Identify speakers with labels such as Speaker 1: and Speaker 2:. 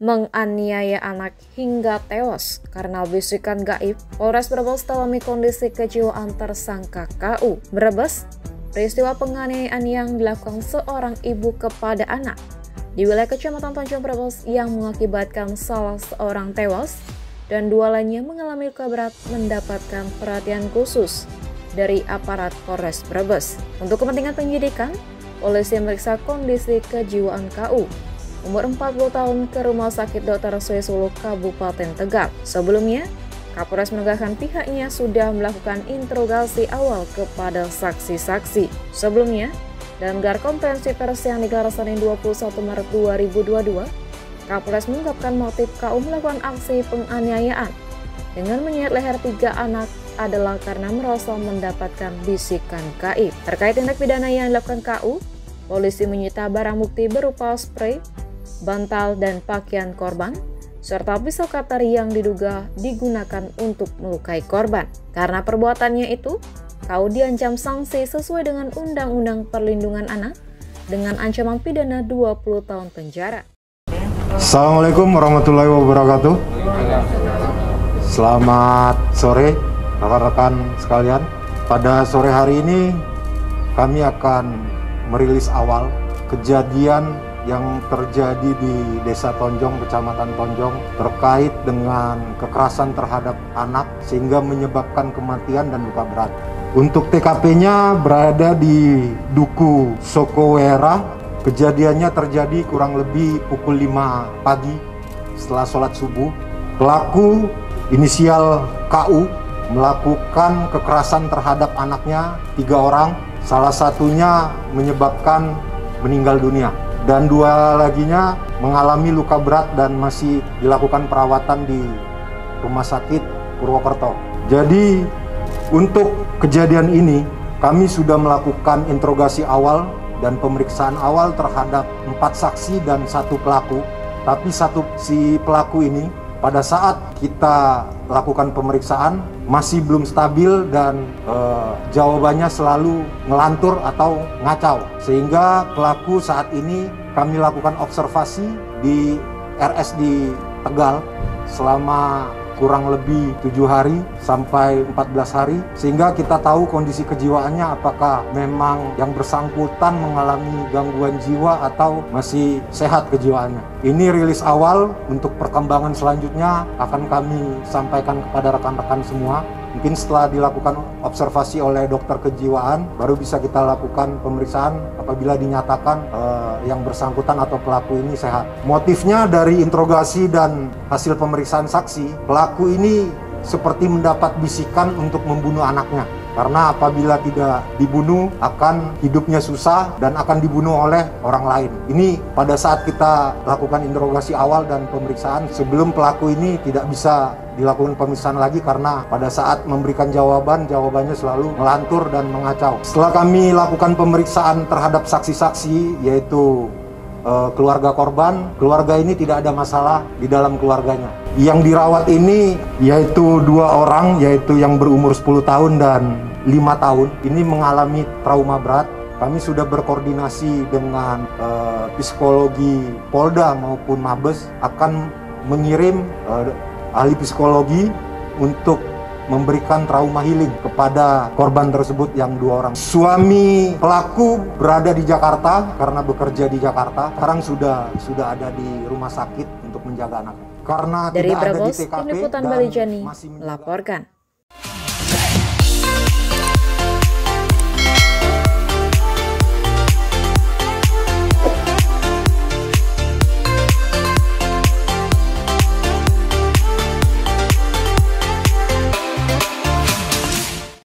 Speaker 1: menganiaya anak hingga tewas karena bisikan gaib. Polres Brebes dalami kondisi kejiwaan tersangka KU. Brebes, peristiwa penganiayaan yang dilakukan seorang ibu kepada anak di wilayah Kecamatan Tanjung Brebes yang mengakibatkan salah seorang tewas dan dua lainnya mengalami luka berat mendapatkan perhatian khusus dari aparat Polres Brebes. Untuk kepentingan penyidikan, polisi memeriksa kondisi kejiwaan KU umur 40 tahun ke Rumah Sakit Dr. Sulisulu Kabupaten Tegal. Sebelumnya, Kapolres menegaskan pihaknya sudah melakukan interogasi awal kepada saksi-saksi. Sebelumnya, dalam gelar konferensi pers yang digelar Senin 21 Maret 2022, Kapolres mengungkapkan motif KU melakukan aksi penganiayaan dengan menyeret leher 3 anak adalah karena merasa mendapatkan bisikan gaib. Terkait tindak pidana yang dilakukan KU, polisi menyita barang bukti berupa spray, bantal, dan pakaian korban, serta pisau cutter yang diduga digunakan untuk melukai korban. Karena perbuatannya itu, KU diancam sanksi sesuai dengan Undang-Undang Perlindungan Anak dengan ancaman pidana 20 tahun penjara.
Speaker 2: Assalamualaikum warahmatullahi wabarakatuh. Selamat sore rekan-rekan sekalian. Pada sore hari ini kami akan merilis awal kejadian yang terjadi di Desa Tonjong, Kecamatan Tonjong terkait dengan kekerasan terhadap anak sehingga menyebabkan kematian dan luka berat. Untuk TKP-nya berada di Duku Sokowera. Kejadiannya terjadi kurang lebih pukul 5 pagi setelah sholat subuh. Pelaku inisial KU melakukan kekerasan terhadap anaknya 3 orang. Salah satunya menyebabkan meninggal dunia. Dan 2 laginya mengalami luka berat dan masih dilakukan perawatan di Rumah Sakit Purwokerto. Jadi untuk kejadian ini kami sudah melakukan interogasi awal dan pemeriksaan awal terhadap 4 saksi dan 1 pelaku. Tapi si pelaku ini pada saat kita lakukan pemeriksaan masih belum stabil dan jawabannya selalu ngelantur atau ngacau. Sehingga pelaku saat ini kami lakukan observasi di RS di Tegal selama kurang lebih 7 hari sampai 14 hari, sehingga kita tahu kondisi kejiwaannya apakah memang yang bersangkutan mengalami gangguan jiwa atau masih sehat kejiwaannya. Ini rilis awal, untuk perkembangan selanjutnya akan kami sampaikan kepada rekan-rekan semua. Mungkin setelah dilakukan observasi oleh dokter kejiwaan, baru bisa kita lakukan pemeriksaan apabila dinyatakan yang bersangkutan atau pelaku ini sehat. Motifnya dari interogasi dan hasil pemeriksaan saksi, pelaku ini seperti mendapat bisikan untuk membunuh anaknya. Karena apabila tidak dibunuh akan hidupnya susah dan akan dibunuh oleh orang lain. Ini pada saat kita lakukan interogasi awal dan pemeriksaan, sebelum pelaku ini tidak bisa dilakukan pemeriksaan lagi karena pada saat memberikan jawabannya selalu melantur dan mengacau. Setelah kami lakukan pemeriksaan terhadap saksi-saksi, yaitu keluarga korban, keluarga ini tidak ada masalah di dalam keluarganya. Yang dirawat ini yaitu 2 orang, yaitu yang berumur 10 tahun dan 5 tahun. Ini mengalami trauma berat. Kami sudah berkoordinasi dengan psikologi Polda maupun Mabes akan mengirim ahli psikologi untuk memberikan trauma healing kepada korban tersebut yang 2 orang. Suami pelaku berada di Jakarta karena bekerja di Jakarta. Sekarang sudah ada di rumah sakit untuk menjaga anaknya. Karena
Speaker 1: dari
Speaker 2: tidak ada di
Speaker 1: Brebes,
Speaker 2: TKP
Speaker 1: Tim Liputan
Speaker 2: dan
Speaker 1: Balijani
Speaker 2: masih
Speaker 1: melaporkan.